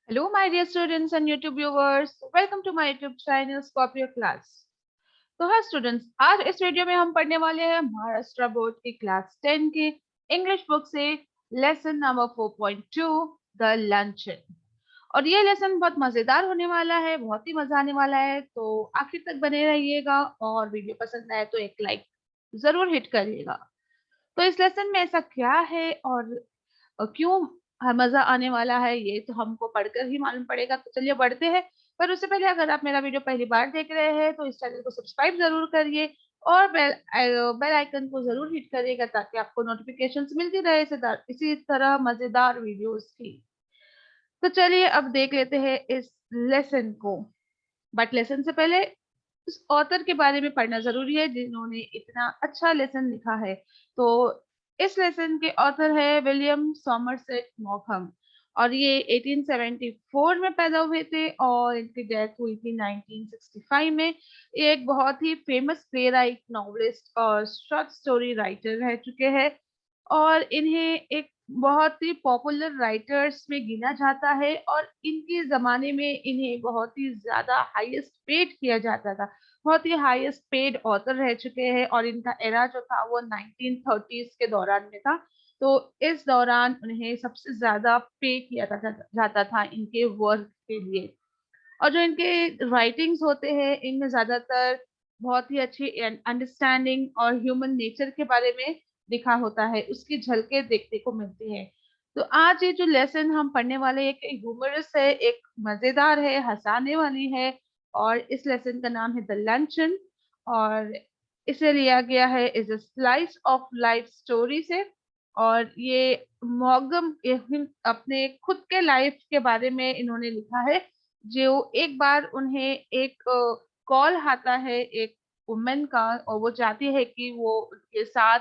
Hello, my dear students and YouTube viewers. Welcome to my YouTube channel Scorpio Class. तो हाँ students, आज इस video में हम पढ़ने वाले हैं महाराष्ट्र बोर्ड की क्लास 10 की इंग्लिश बुक से लेसन नंबर 4.2 द लंचन। और ये लेसन बहुत मजेदार होने वाला है, बहुत ही मजा आने वाला है। तो आखिर तक बने रहिएगा और वीडियो पसंद आए तो एक लाइक जरूर हिट करिएगा। तो इस लेसन में ऐसा क्या है और क्यों मजा आने वाला है, ये तो हमको पढ़कर ही मालूम पड़ेगा। तो चलिए बढ़ते हैं। पर उससे पहले अगर आप मेरा वीडियो पहली बार देख रहे हैं तो इस चैनल को सब्सक्राइब जरूर करिए और बेल आइकन को जरूर हिट करिएगा ताकि आपको नोटिफिकेशंस मिलती रहे इसी तरह मजेदार वीडियोस की। तो चलिए अब देख लेते हैं इस लेसन को। बट लेसन से पहले उस ऑथर के बारे में पढ़ना जरूरी है जिन्होंने इतना अच्छा लेसन लिखा है। तो इस लेसन के ऑथर है विलियम सॉमरसेट मॉकहम और ये 1874 में पैदा हुए थे और इनकी डेथ हुई थी 1965 में। ये एक बहुत ही फेमस प्ले राइट, नॉवलिस्ट और शॉर्ट स्टोरी राइटर रह चुके हैं और इन्हें एक बहुत ही पॉपुलर राइटर्स में गिना जाता है और इनके जमाने में इन्हें बहुत ही ज्यादा हाईएस्ट पेड किया जाता था। बहुत ही हाईएस्ट पेड ऑथर रह चुके हैं और इनका एरा जो था वो 1930s के दौरान में था। तो इस दौरान उन्हें सबसे ज्यादा पे किया जाता था इनके वर्क के लिए। और जो इनके राइटिंग्स होते हैं इनमें ज्यादातर बहुत ही अच्छी अंडरस्टैंडिंग और ह्यूमन नेचर के बारे में लिखा होता है, उसकी झलकें देखने को मिलती है। तो आज ये जो लेसन हम पढ़ने वाले हैं, एक ह्यूमरस है, एक मजेदार है, हंसाने वाली है। और इस लेसन का नाम है द लंचन और इसे लिया गया है is a slice of life story से। और ये मॉगम अपने खुद के लाइफ के बारे में इन्होंने लिखा है। जो एक बार उन्हें एक कॉल आता है एक वुमेन का और वो चाहती है कि वो उनके साथ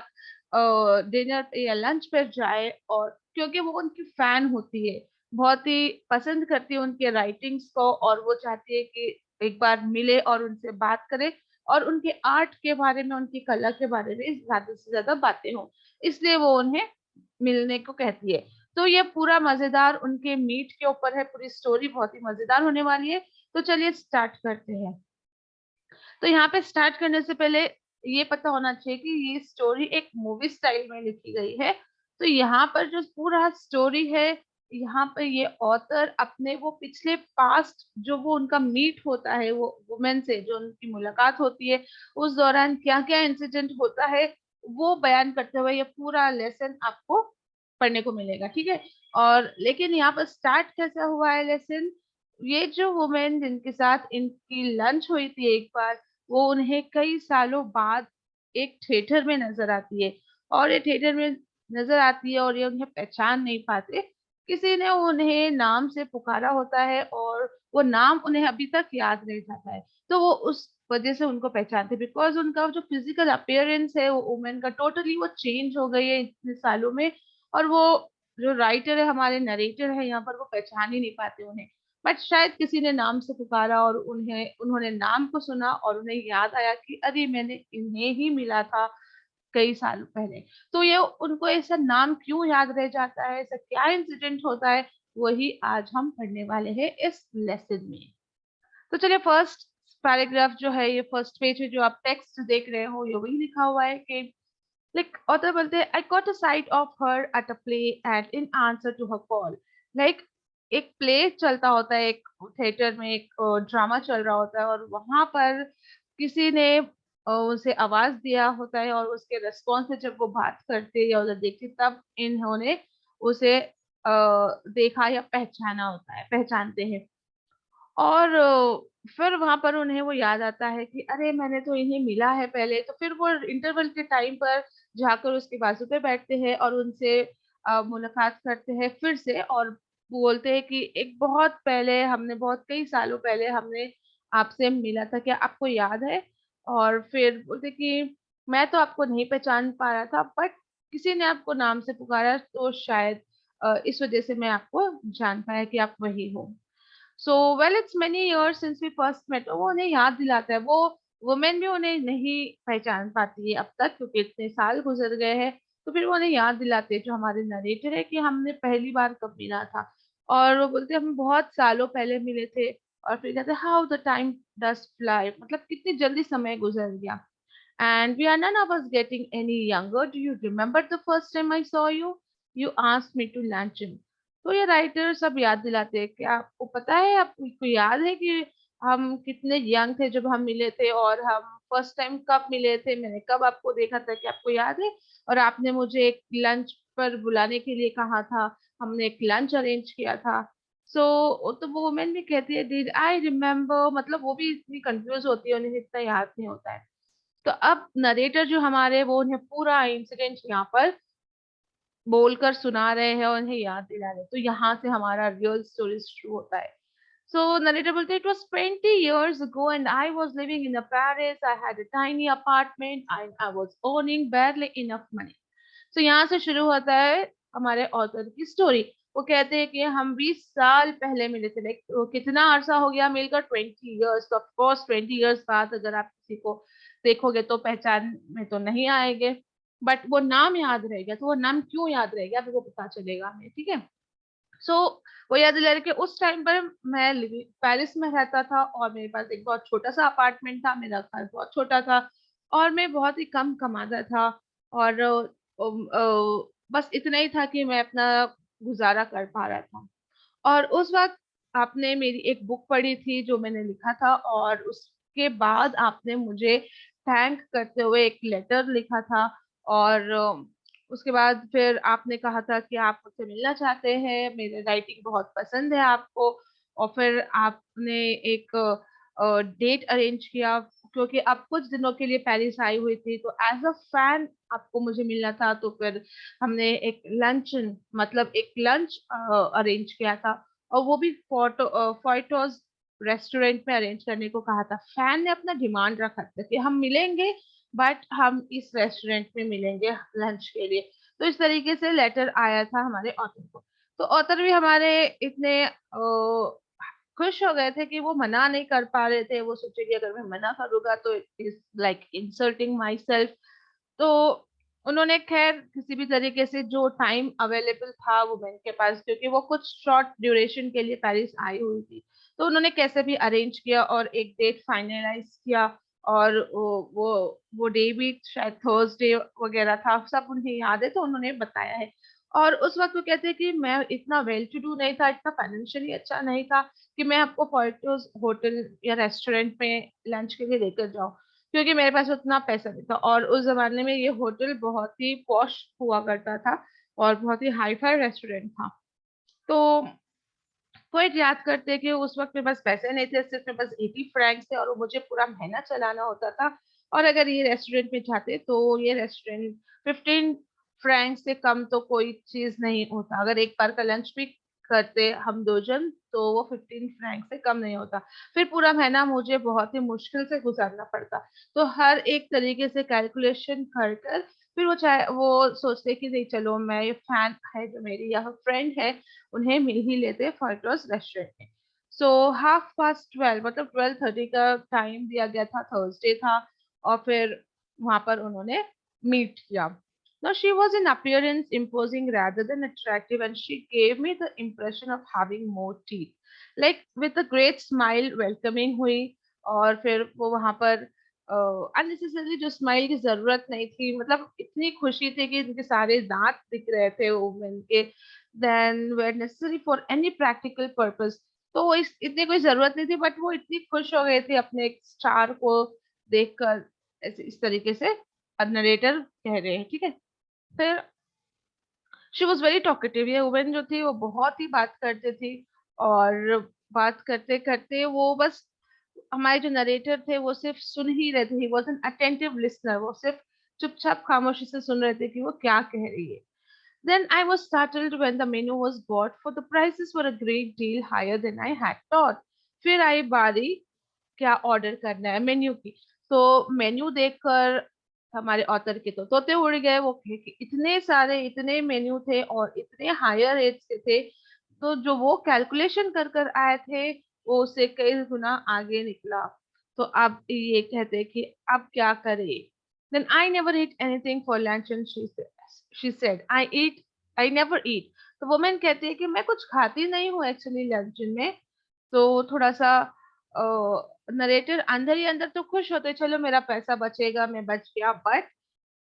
डिनर या लंच पर जाए और क्योंकि वो उनकी फैन होती है, बहुत ही पसंद करती है उनके राइटिंग्स को और वो चाहती है कि एक बार मिले और उनसे बात करे और उनके आर्ट के बारे में, उनकी कला के बारे में ज्यादा से ज्यादा बातें हो, इसलिए वो उन्हें मिलने को कहती है। तो ये पूरा मजेदार उनके मीट के ऊपर है, पूरी स्टोरी बहुत ही मजेदार होने वाली है। तो चलिए स्टार्ट करते हैं। तो यहाँ पे स्टार्ट करने से पहले ये पता होना चाहिए कि ये स्टोरी एक मूवी स्टाइल में लिखी गई है। तो यहाँ पर जो पूरा स्टोरी है, यहाँ पर ये ऑथर अपने वो पिछले पास्ट जो वो उनका मीट होता है वो वुमेन से, जो उनकी मुलाकात होती है, उस दौरान क्या क्या इंसिडेंट होता है वो बयान करते हुए ये पूरा लेसन आपको पढ़ने को मिलेगा, ठीक है। और लेकिन यहाँ पर स्टार्ट कैसा हुआ है लेसन, ये जो वुमेन जिनके साथ इनकी लंच हुई थी एक बार, वो उन्हें कई सालों बाद एक थिएटर में नजर आती है। और ये थिएटर में नजर आती है और ये उन्हें पहचान नहीं पाते। किसी ने उन्हें नाम से पुकारा होता है और वो नाम उन्हें अभी तक याद रह जाता है। तो वो उस वजह से उनको पहचानते, बिकॉज उनका जो फिजिकल अपीयरेंस है वो वुमेन का टोटली वो चेंज हो गई है इतने सालों में। और वो जो राइटर है, हमारे नरेटर है यहाँ पर, वो पहचान ही नहीं पाते उन्हें। बट शायद किसी ने नाम से पुकारा और उन्होंने नाम को सुना और उन्हें याद आया कि अरे मैंने इन्हें ही मिला था कई साल पहले। तो ये उनको ऐसा नाम क्यों याद रह जाता है, ऐसा क्या इंसिडेंट होता है, वही आज हम पढ़ने वाले हैं इस लेसन में। तो चलिए फर्स्ट पैराग्राफ जो है, ये फर्स्ट पेज है जो आप टेक्स्ट देख रहे हो, ये वही लिखा हुआ है कि लाइक ऑथर बोलते हैं, I caught a sight of her at a play and in answer to her call. Like एक प्ले चलता होता है, एक थिएटर में एक ड्रामा चल रहा होता है और वहां पर किसी ने उसे आवाज दिया होता है और उसके रिस्पॉन्स में जब वो बात करते या उधर देखते तब इन्होंने उसे देखा या पहचाना होता है, पहचानते हैं। और फिर वहां पर उन्हें वो याद आता है कि अरे मैंने तो इन्हें मिला है पहले। तो फिर वो इंटरवल के टाइम पर जाकर उसके बाजू पे बैठते हैं और उनसे मुलाकात करते हैं फिर से और बोलते हैं कि एक बहुत पहले हमने, बहुत कई सालों पहले हमने आपसे मिला था, क्या आपको याद है। और फिर बोलते कि मैं तो आपको नहीं पहचान पा रहा था बट किसी ने आपको नाम से पुकारा तो शायद इस वजह से मैं आपको जान पाया कि आप वही हो। So well it's many years since we first met. वो उन्हें याद दिलाता है, वो वुमेन भी उन्हें नहीं पहचान पाती है अब तक क्योंकि इतने साल गुजर गए हैं। तो फिर वो उन्हें याद दिलाते हैं, जो हमारे नरेटर है, कि हमने पहली बार कब मिला था। और वो बोलते हम बहुत सालों पहले मिले थे, और फिर कहते how the time does fly, मतलब कितनी जल्दी समय गुजर गया। And we are none of us getting any younger. Do you remember the first time I saw you? You asked me to luncheon. तो ये राइटर सब याद दिलाते हैं कि आपको पता है, आपको याद है कि हम कितने यंग थे जब हम मिले थे, और हम फर्स्ट टाइम कब मिले थे, मैंने कब आपको देखा था, कि आपको याद है? और आपने मुझे एक लंच पर बुलाने के लिए कहा था, हमने एक लंच अरेंज किया था। तो वो वुमेन भी कहती है डिड आई रिमेम्बर, मतलब वो भी इतनी कंफ्यूज होती है, उन्हें इतना याद नहीं होता है। तो अब नरेटर जो हमारे, वो उन्हें पूरा इंसिडेंट यहाँ पर बोलकर सुना रहे हैं और उन्हें याद दिला रहे हैं। तो यहाँ से हमारा रियल स्टोरी शुरू होता है। So narrator बोलते it was 20 years ago and I was living in a Paris. I had a tiny apartment and I was earning barely enough money. So यहाँ से शुरू होता है हमारे ऑथर की स्टोरी। वो कहते हैं कि हम 20 साल पहले मिले थे, लाइक कितना अरसा हो गया मिलकर, 20 ईयर्स। तो ऑफकोर्स 20 ईयर्स बाद अगर आप किसी को देखोगे तो पहचान में तो नहीं आएंगे, बट वो नाम याद रहेगा। तो वो नाम क्यों याद रहेगा अभी वो पता चलेगा हमें, ठीक है। सो वो याद दिला रहे कि उस टाइम पर मैं पेरिस में रहता था, और मेरे पास एक बहुत छोटा सा अपार्टमेंट था, मेरा घर बहुत छोटा था, और मैं बहुत ही कम कमाता था। और बस इतना ही था कि मैं अपना गुजारा कर पा रहा था। और उस वक्त आपने मेरी एक बुक पढ़ी थी जो मैंने लिखा था, और उसके बाद आपने मुझे थैंक करते हुए एक लेटर लिखा था। और उसके बाद फिर आपने कहा था कि आप मुझसे मिलना चाहते हैं, मेरे राइटिंग बहुत पसंद है आपको। और फिर आपने एक डेट अरेंज किया, क्योंकि आप कुछ दिनों के लिए पेरिस आई हुई थी, तो एज अ फैन आपको मुझे मिलना था। तो फिर हमने एक लंच, मतलब एक लंच अरेंज किया था, और वो भी फोटोज रेस्टोरेंट में अरेंज करने को कहा था। फैन ने अपना डिमांड रखा था कि हम मिलेंगे, बट हम इस रेस्टोरेंट में मिलेंगे लंच के लिए। तो इस तरीके से लेटर आया था हमारे ऑथर को। तो ऑथर भी हमारे इतने खुश हो गए थे कि वो मना नहीं कर पा रहे थे। वो सोचे कि अगर मैं मना करूंगा तो it is like insulting my self. तो उन्होंने खैर किसी भी तरीके से जो टाइम अवेलेबल था वुमेन के पास, क्योंकि वो कुछ शॉर्ट ड्यूरेशन के लिए पेरिस आई हुई थी, तो उन्होंने कैसे भी अरेंज किया और एक डेट फाइनलाइज किया। और वो डे भी शायद थर्सडे वगैरह था, सब उन्हें याद है तो उन्होंने बताया है। और उस वक्त वो कहते हैं कि मैं इतना वेल टू डू नहीं था, इतना फाइनेंशियली अच्छा नहीं था कि मैं आपको फोर्टोस होटल या रेस्टोरेंट में लंच के लिए लेकर जाऊं, क्योंकि मेरे पास उतना पैसा नहीं था। और उस जमाने में ये होटल बहुत ही पॉश हुआ करता था, और बहुत ही हाई फाई रेस्टोरेंट था। तो पोइट याद करते हैं कि उस वक्त मेरे पास पैसे नहीं थे, सिर्फ मेरे पास 80 फ्रैंक्स थे, और वो मुझे पूरा महीना चलाना होता था। और अगर ये रेस्टोरेंट में जाते तो ये रेस्टोरेंट 15 फ्रैंक से कम तो कोई चीज नहीं होता। अगर एक बार का लंच भी करते हम दो जन तो वो 15 फ्रैंक से कम नहीं होता। फिर पूरा महीना मुझे बहुत ही मुश्किल से गुजारना पड़ता। तो हर एक तरीके से कैलकुलेशन कर कर फिर वो चाहे वो सोचते कि नहीं चलो, मैं ये फैन है जो मेरी यह फ्रेंड है, उन्हें मिल ही लेते फर्टोस रेस्टोरेंट में। सो 12:30, मतलब 12:30 का टाइम दिया गया था, थर्सडे था। और फिर वहां पर उन्होंने मीट किया। Now she was in appearance imposing rather than attractive, and she gave me the impression of having more teeth. Like with a great smile welcoming हुई। और फिर वो वहां पर अननेसेसरी जो स्माइल की जरूरत नहीं थी, मतलब इतनी खुशी थी कि इनके सारे दांत दिख रहे थे वुमेन के, then were necessary for any practical purpose. तो वो इतनी कोई जरूरत नहीं थी, बट वो इतनी खुश हो गए थे अपने एक स्टार को देखकर। ऐसे इस तरीके से नरेटर कह रहे हैं, ठीक है। फिर शी वॉज वेरी टॉकेटिव, ये वुमेन जो थी वो बहुत ही बात करती थी। और बात करते करते वो बस, हमारे जो नरेटर थे वो सिर्फ सुन ही रहे थे, he was an attentive listener. वो सिर्फ चुपचाप खामोशी से सुन रहे थे कि वो क्या कह रही है। Then I was startled when the menu was bought, for the prices were a great deal higher than I had thought. फिर आई बारी क्या ऑर्डर करना है मेन्यू की। तो मेन्यू देखकर हमारे ऑथर के तो तोते उड़ गए। वो कहे कि इतने सारे इतने मेन्यू थे और इतने हायर रेट के थे, तो जो वो कैलकुलेशन कर कर आए थे वो उससे कई गुना आगे निकला। तो अब ये कहते कि अब क्या करें। Then I never eat anything for lunch, and she said, I never eat. तो वुमेन कहती है कि मैं कुछ खाती नहीं हूँ एक्चुअली लंच में। तो थोड़ा सा नरेटर अंदर ही अंदर तो खुश होते, चलो मेरा पैसा बचेगा, मैं बच गया, बट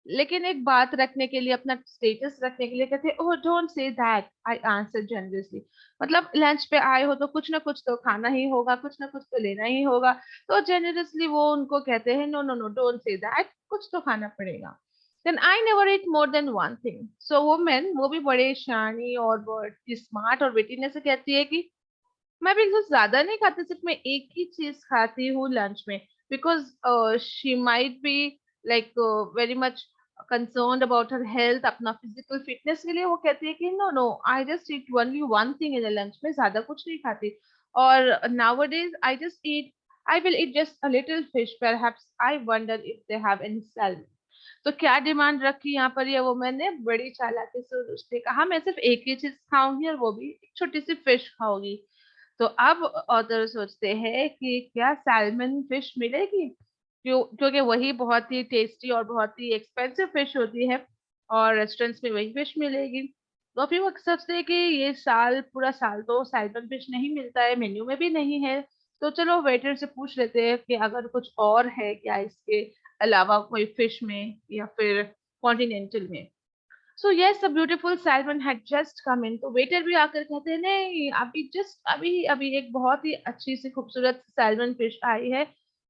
लेकिन एक बात रखने के लिए, अपना स्टेटस रखने के लिए कहते, oh don't say that, I answer generously. मतलब लंच पे आए हो तो कुछ ना कुछ तो खाना ही होगा, कुछ ना कुछ तो लेना ही होगा। तो जेनरसली वो उनको कहते हैं, no no no, don't say that, कुछ तो खाना पड़ेगा। Then I never eat more than one thing. So वो भी बड़े शानी और बहुत स्मार्ट और बेटीने से कहती है कि मैं बिल्कुल ज्यादा नहीं खाती, सिर्फ मैं एक ही चीज खाती हूँ लंच में। Because she might be like very much concerned about her health, अपना फिजिकल फिटनेस के लिए वो कहती है कि no no, I just eat only one thing in the lunch में, ज्यादा कुछ नहीं खाती। और nowadays I just eat, I will eat just a little fish, perhaps I wonder if they have any salmon. तो क्या डिमांड रखी यहाँ पर ये वुमन ने, बड़ी चालाकी से उसने कहा मैं सिर्फ एक ही चीज खाऊंगी और वो भी एक छोटी सी फिश खाऊंगी। तो अब ऑथर सोचते हैं कि क्या सैल्मन फिश मिलेगी, क्योंकि वही बहुत ही टेस्टी और बहुत ही एक्सपेंसिव फिश होती है और रेस्टोरेंट्स में वही फिश मिलेगी। तो फिर वो सोचते हैं कि ये साल पूरा साल तो सैल्मन फिश नहीं मिलता है, मेन्यू में भी नहीं है। तो चलो वेटर से पूछ लेते हैं कि अगर कुछ और है क्या इसके अलावा कोई फिश में या फिर कॉन्टिनेंटल में। So yes, a beautiful salmon had just come in. तो वेटर भी आकर कहते हैं नहीं, अभी अभी एक बहुत ही अच्छी सी खूबसूरत सैलमन फिश आई है,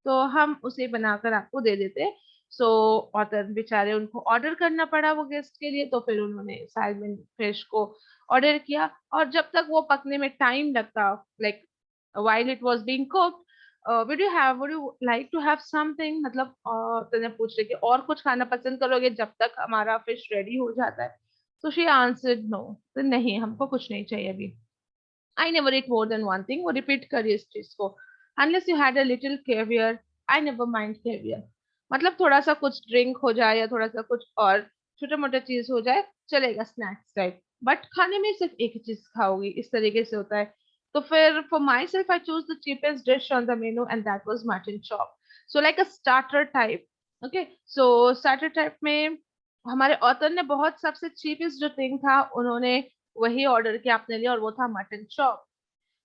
तो हम उसे बनाकर आपको दे देते हैं। सो ऑथर बेचारे, उनको ऑर्डर करना पड़ा वो गेस्ट के लिए, तो फिर उन्होंने सैलमन फिश को ऑर्डर किया। और जब तक वो पकने में टाइम लगता, like while it was being cooked, would you like to have something, मतलब तूने पूछ रहे कि और कुछ खाना पसंद करोगे जब तक हमारा फिश रेडी हो जाता है। तो शी आंसर्ड नो, तो नहीं, हमको कुछ नहीं चाहिए अभी। I never eat more than one thing, वो रिपीट करिए इस चीज को। unless you had a little caviar, I never mind caviar। मतलब थोड़ा सा कुछ ड्रिंक हो जाए या थोड़ा सा कुछ और छोटा मोटा चीज हो जाए, चलेगा स्नैक्स टाइप, बट खाने में सिर्फ एक ही चीज खाओगी, इस तरीके से होता है। तो फिर for my self I choose the cheapest dish on the menu and that was mutton chop. So like a starter type. Okay, so starter type में हमारे ऑथर ने बहुत सबसे चीपेस्ट जो थिंग था उन्होंने वही ऑर्डर किया अपने लिए, और वो था mutton chop.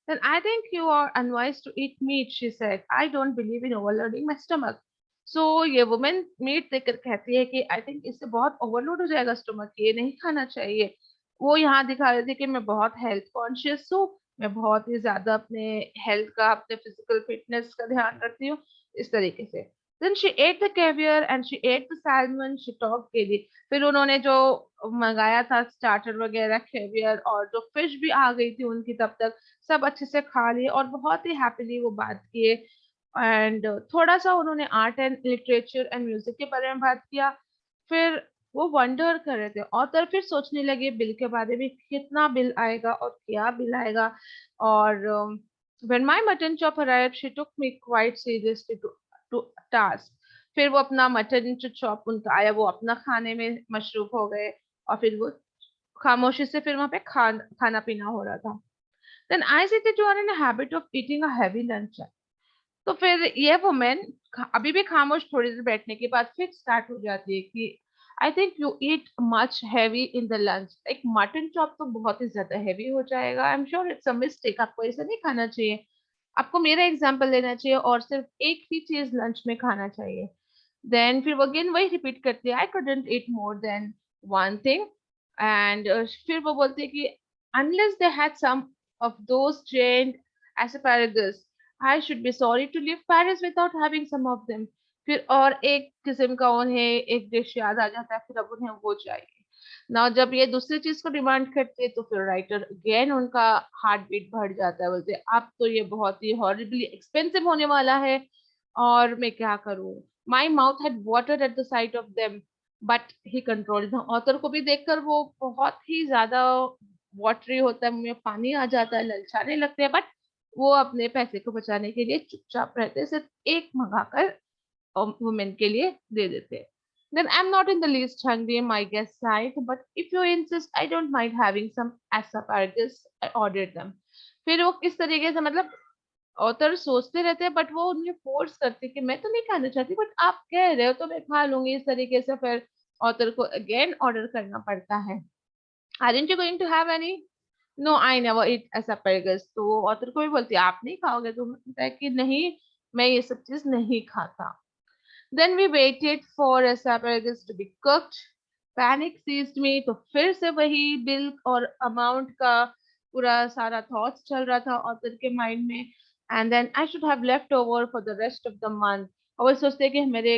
Then I think you are unwise to eat meat, she said. I don't believe in overloading my stomach. So ये वुमेन मीट देखकर कहती है कि आई थिंक इससे बहुत ओवरलोड हो जाएगा स्टमक, ये नहीं खाना चाहिए। वो यहाँ दिखा रही थी कि मैं बहुत हेल्थ कॉन्शियस हूँ, मैं बहुत ही ज्यादा अपने हेल्थ का, अपने फिजिकल फिटनेस का ध्यान रखती हूँ, इस तरीके से। Then she ate the caviar and she ate the salmon, she talked gaily। फिर उन्होंने जो मंगाया था स्टार्टर वगैरह, केवियर और जो फिश भी आ गई थी उनकी, तब तक सब अच्छे से खा लिए और बहुत ही हैप्पीली वो बात किए। एंड थोड़ा सा उन्होंने art and literature and music के बारे में बात किया। फिर वो वंडर कर रहे थे ऑथर, फिर सोचने लगे बिल के बारे में, कितना बिल आएगा और क्या बिल आएगा। और when my mutton chop arrived, she took me quite seriously to task। फिर वो अपना मटन जो चॉप उनका आया, वो अपना खाने में मशरूफ हो गए, और फिर वो खामोशी से फिर वहां पे खाना पीना हो रहा था। Then I see that you are in a habit of eating a heavy lunch। तो फिर ये वुमेन अभी भी खामोश थोड़ी देर बैठने के बाद फिर स्टार्ट हो जाती है कि I think you eat much heavy in the lunch. एक मटन चॉप तो बहुत ही ज्यादा हैवी हो जाएगा, I am sure it's a mistake, आपको ऐसा नहीं खाना चाहिए, आपको मेरा एग्जाम्पल लेना चाहिए और सिर्फ एक ही चीज लंच में खाना चाहिए। देन फिर वो अगेन वही रिपीट करती है, आई couldn't eat more than one thing। And फिर वो बोलती है कि unless they had some of those giant asparagus, I should be sorry to leave Paris without having some of them। फिर और एक किस्म का उन्हें एक डिश याद आ जाता है, फिर अब उन्हें वो चाहिए ना। जब ये दूसरी चीज को डिमांड करते हैं तो फिर राइटर अगेन उनका हार्ट बीट बढ़ जाता है, बोलते हैं, अब तो ये बहुत ही हॉरिबली एक्सपेंसिव होने वाला है और मैं क्या करूं। My mouth had watered at the site of them but he controlled. Author को भी देखकर वो बहुत ही ज्यादा वाटरी होता है, मुंह में पानी आ जाता है, ललचाने लगते हैं, बट वो अपने पैसे को बचाने के लिए चुपचाप रहते हैं, सिर्फ एक मंगाकर वुमेन के लिए दे देते हैं। Then I'm not in the least hungry, my guest sighed, but if you insist, I don't mind having some asparagus, I ordered them। फिर वो किस तरीके से, मतलब ऑथर सोचते रहते हैं बट वो उन्हें फोर्स करते कि मैं तो नहीं खाना चाहती, बट आप कह रहे हो तो मैं खा लूंगी, इस तरीके से फिर ऑथर को अगेन ऑर्डर करना पड़ता है। Aren't you going to have any? No, I never eat asparagus. तो वो ऑथर को भी बोलती है आप नहीं खाओगे, तो बोलता है कि नहीं, मैं ये सब चीज नहीं खाता. Then we waited for asparagus to be cooked. Panic seized me. तो फिर से वही बिल और अमाउंट का पूरा सारा थॉट्स चल रहा था ऑथर के माइंड में. And then I should have left over for the rest of the month. और वो सोचते कि मेरे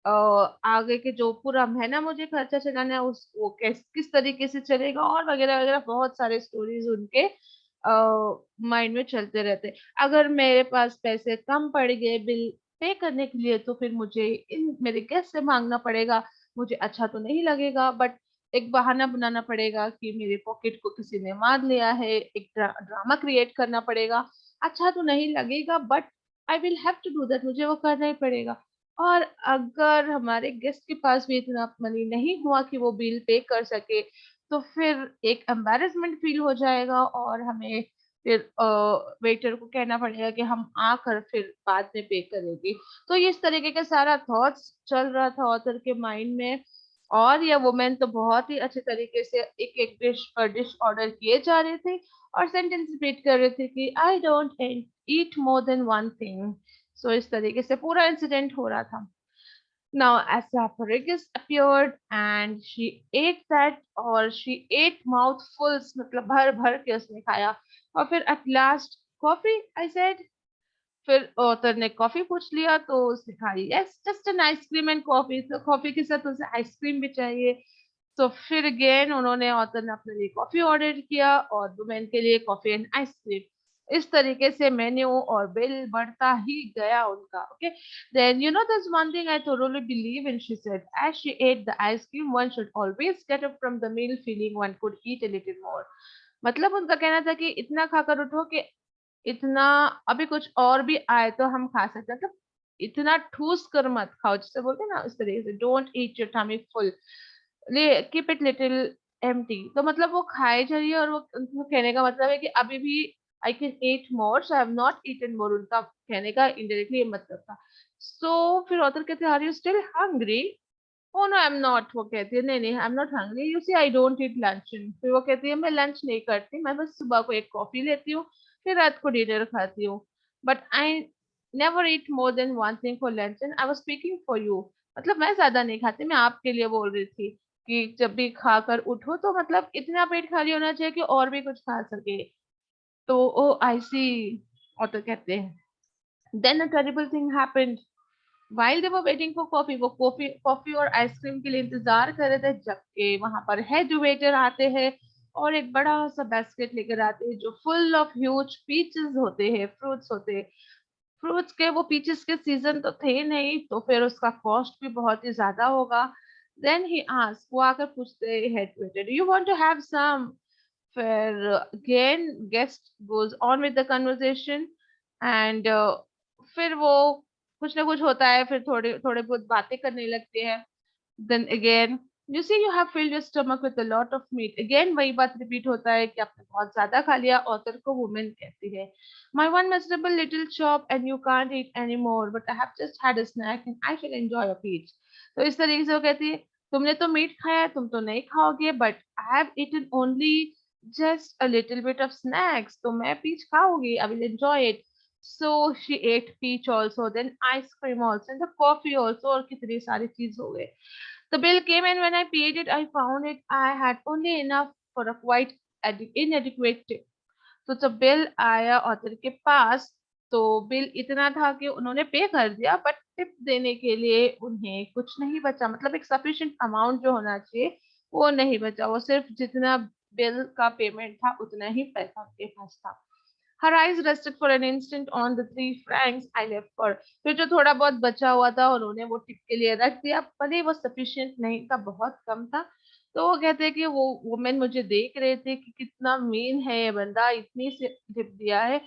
आगे के जो पूरा महीना मुझे खर्चा चलाना है उस वो किस तरीके से चलेगा, और वगैरह वगैरह बहुत सारे स्टोरीज उनके माइंड में चलते रहते. अगर मेरे पास पैसे कम पड़ गए बिल पे करने के लिए, तो फिर मुझे इन मेरे गेस्ट से मांगना पड़ेगा. मुझे अच्छा तो नहीं लगेगा, बट एक बहाना बनाना पड़ेगा कि मेरे पॉकेट को किसी ने मार लिया है. एक ड्रामा क्रिएट करना पड़ेगा. अच्छा तो नहीं लगेगा, but I will have to do that. मुझे वो करना ही पड़ेगा. और अगर हमारे गेस्ट के पास भी इतना मनी नहीं हुआ कि वो बिल पे कर सके, तो फिर एक एम्बैरेसमेंट फील हो जाएगा, और हमें फिर वेटर को कहना पड़ेगा कि हम आकर फिर बाद में पे करेंगे. तो इस तरीके का सारा थॉट्स चल रहा था ऑथर के माइंड में. और ये वुमेन तो बहुत ही अच्छे तरीके से एक एक डिश पर डिश ऑर्डर किए जा रहे थे, और सेंटेंस रिपीट कर रहे थे कि I don't eat more than one thing. So इस तरीके से पूरा इंसिडेंट हो रहा था. Now, asparagus appeared and she ate that, और she ate mouthfuls, मतलब भर भर के उसने खाया. और फिर at last coffee, I said. फिर ऑथर ने कॉफी पूछ लिया, तो उसने कहा yes, just an ice cream and coffee. तो कॉफी के साथ उसे आइसक्रीम भी चाहिए. तो फिर अगेन उन्होंने ऑथर ने अपने लिए कॉफी ऑर्डर किया और वुमेन के लिए कॉफी एंड आइसक्रीम. इस तरीके से मेन्यू और बिल बढ़ता ही गया उनका. Okay. Then you know this one thing I thoroughly believe in, she said, as she ate the ice cream, one should always get up from the meal feeling one could eat a little more. मतलब उनका कहना था कि इतना खाकर उठो कि इतना अभी कुछ और भी आए तो हम खा सकते हैं. मतलब इतना ठूस कर मत खाओ, जिसे बोलते हैं ना इस तरीके से, don't eat your tummy full, keep it little empty. तो मतलब वो खाए जाइए, और वो उनको कहने का मतलब है कि अभी भी I can eat more, so I have not eaten more. उनका कहने का इनडायरेक्टली ये मतलब था. सो फिर ऑथर कहते हैं are you still hungry? Oh no I am not. वो कहती है नहीं नहीं I am not hungry, you see I don't eat lunch. फिर वो कहती है मैं लंच नहीं करती, मैं बस सुबह को एक कॉफी लेती हूँ, फिर रात को डिनर खाती हूँ. But I never eat more than one thing for lunch and I was speaking for you. मतलब मैं ज्यादा नहीं खाती, मैं आपके लिए बोल रही थी कि जब भी खाकर उठो तो मतलब इतना पेट खाली होना चाहिए कि और भी कुछ खा सके. तो ओ आई सी. ऑथर कहते हैं then a terrible thing happened. While they were waiting for coffee, वो कॉफी और आइसक्रीम के लिए इंतजार कर रहे थे, जबकि वहां पर हेड वेटर आते हैं और एक बड़ा सा बास्केट लेकर आते हैं जो फुल ऑफ ह्यूज पीचेस होते हैं, फ्रूट्स होते हैं. फ्रूट्स के वो पीचेस के सीजन तो थे नहीं, तो फिर उसका कॉस्ट भी बहुत ही ज्यादा होगा. देन ही आस्क, वो आकर पूछते हैं head waiter, do you want to have some? फिर again guest goes on with the conversation. And फिर वो कुछ ना कुछ होता है, फिर थोड़े थोड़े बहुत बातें करने लगते हैं. Then again you see you have filled your stomach with a lot of meat. Again वही बात रिपीट होता है कि आपने बहुत ज्यादा खा लिया. ऑथर को वुमेन कहती है my one miserable little chop and you can't eat any more, but I have just had a snack and I shall enjoy a peach. तो इस तरीके से वो कहती है तुमने तो मीट खाया, तुम तो नहीं खाओगे, but I have eaten only just a little bit of snacks, तो मैं पीच खाऊंगी, I will enjoy it. So she ate peach also, then ice cream also, and the coffee also, और कितनी सारी चीज हो गए. The bill came, and when I paid it, I found it I had only enough for a quite inadequate tip. तो जब bill आया author के पास, तो बिल इतना था कि उन्होंने पे कर दिया, बट टिप देने के लिए उन्हें कुछ नहीं बचा. मतलब एक सफिशिएंट अमाउंट जो होना चाहिए वो नहीं बचा. वो सिर्फ जितना बिल का पेमेंट था उतना ही पैसा उनके पास था. Her eyes rested for an instant on the 3 francs I left for. फिर जो थोड़ा बहुत बचा हुआ था उन्होंने वो टिप के लिए रख दिया, भले वो सफिशिएंट नहीं था, बहुत कम था. तो वो कहते हैं कि वो वुमेन मुझे देख रहे थे कि कितना मीन है ये बंदा, इतनी से टिप दिया है.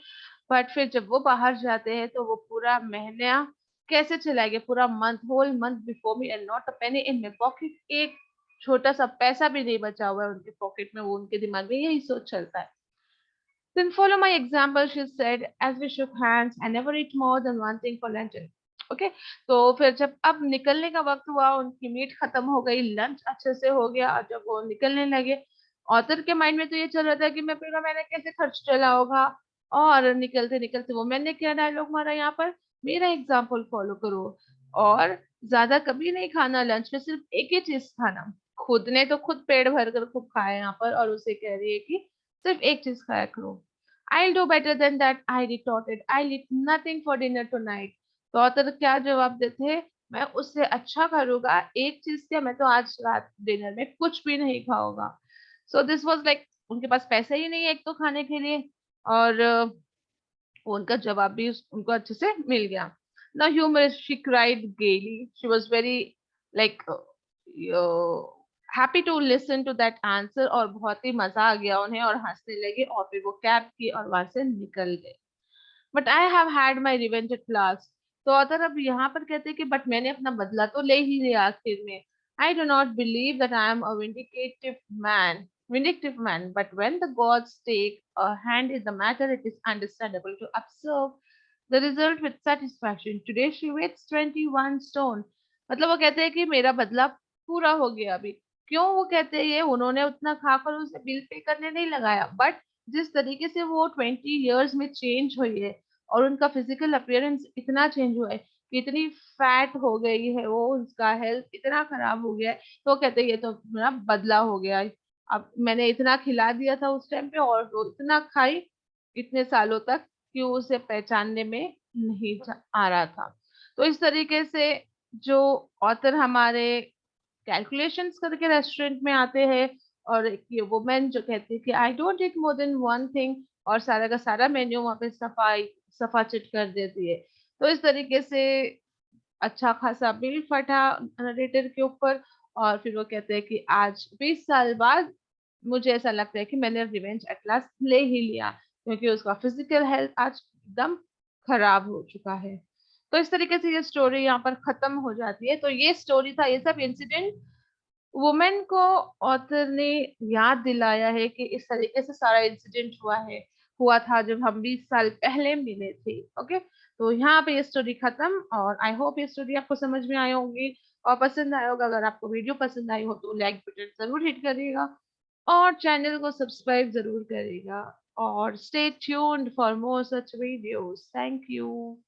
बट फिर जब वो बाहर जाते हैं तो वो पूरा महीना कैसे चलाएंगे, पूरा month, whole month before me and not a penny in my pocket. एक छोटा सा पैसा भी नहीं बचा हुआ है उनके पॉकेट में. वो उनके दिमाग में यही सोच चलता है. Then follow my example, she said, as we shook hands. I never eat more than one thing for lunch. Okay. तो फिर जब अब निकलने का वक्त हुआ, उनकी मीट खत्म हो गई, लंच अच्छे से हो गया, और जब वो निकलने लगे ऑथर के माइंड में तो ये चल रहा था कि मैं पूरा महीना कैसे खर्च चला होगा, और निकलते निकलते वो मैंने क्या डायलॉग मारा यहाँ पर, मेरा एग्जाम्पल फॉलो करो, और ज्यादा कभी नहीं खाना, लंच में सिर्फ एक ही चीज खाना। खुद ने तो खुद पेट भर कर खूब खाया यहाँ पर, और उसे कह रही है कि सिर्फ एक चीज खाया करो। I'll do better than that, I retorted. I'll eat nothing for dinner tonight. तो ऑथर क्या जवाब देते हैं, मैं उससे अच्छा करूंगा, एक चीज क्या, मैं तो आज रात डिनर में कुछ भी नहीं खाऊंगा। सो दिस वाज लाइक, उनके पास पैसे ही नहीं है एक तो खाने के लिए, और उनका जवाब भी उनको अच्छे से मिल गया। Now humorous, she cried gaily. She was very like happy to listen to that answer, और बहुत ही मजा आ गया उन्हें और हंसने लगे, और फिर वो कैब की और वहां से निकल गए। But I have had my revenge at last. तो ऑथर अब यहाँ पर कहते हैं कि बट मैंने अपना बदला तो ले ही लिया आखिर में। I do not believe that I am a vindictive man, but when the gods take a hand in the matter, it is understandable to observe the result with satisfaction. Today she weighs 21 stone. मतलब वो कहते हैं कि मेरा बदला पूरा हो गया अभी। क्यों वो कहते हैं ये, उन्होंने उतना खाकर उसे बिल पे करने नहीं लगाया, बट जिस तरीके से वो 20 years में चेंज हुई है, और उनका फिजिकल अपीयरेंस इतना चेंज हुआ है कि इतनी फैट हो गई है वो, उसका हेल्थ इतना खराब हो गया है, तो कहते हैं ये तो मेरा बदला हो गया है। अब मैंने इतना खिला दिया था उस टाइम पे, और वो इतना खाई इतने सालों तक कि वो उसे पहचानने में नहीं आ रहा था। तो इस तरीके से जो ऑथर हमारे कैलकुलेशंस करके रेस्टोरेंट में आते हैं, और एक ये वुमेन जो कहती है कि I don't eat more than one thing, और सारा का सारा मेन्यू वहां पे सफा चिट कर देती है। तो इस तरीके से अच्छा खासा बिल फटा नरेटर के ऊपर, और फिर वो कहते हैं कि आज 20 साल बाद मुझे ऐसा लगता है कि मैंने रिवेंज एट लास्ट ले ही लिया, क्योंकि उसका फिजिकल हेल्थ आज एकदम खराब हो चुका है। तो इस तरीके से ये स्टोरी यहाँ पर खत्म हो जाती है। तो ये स्टोरी था, ये सब इंसिडेंट वुमेन को ऑथर ने याद दिलाया है कि इस तरीके से सारा इंसिडेंट हुआ था जब हम 20 साल पहले मिले थे। ओके, तो यहाँ पे ये स्टोरी खत्म, और आई होप ये स्टोरी आपको समझ में आई होगी और पसंद आया होगा। अगर आपको वीडियो पसंद आई हो तो लाइक बटन जरूर हिट करिएगा, और चैनल को सब्सक्राइब जरूर करिएगा, और stay tuned for more such videos. Thank you.